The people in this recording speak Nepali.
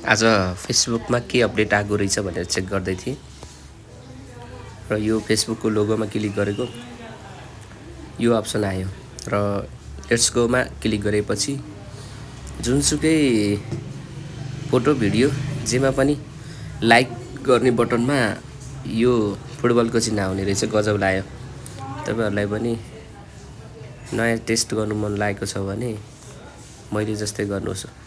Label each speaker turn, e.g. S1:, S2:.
S1: आज फेसबुकमा के अपडेट आएको रहेछ भनेर चेक गर्दै थिएँ र यो फेसबुकको लोगोमा क्लिक गरेको यो अप्सन आयो र लेट्स गोमा क्लिक गरेपछि जुनसुकै फोटो भिडियो जेमा पनि लाइक गर्ने बटनमा यो फुटबलको चिन्ह आउने रहेछ। गजब लाग्यो। तपाईहरुलाई पनि नयाँ टेस्ट गर्नु मन लागेको छ भने मैले जस्तै गर्नुहोस्।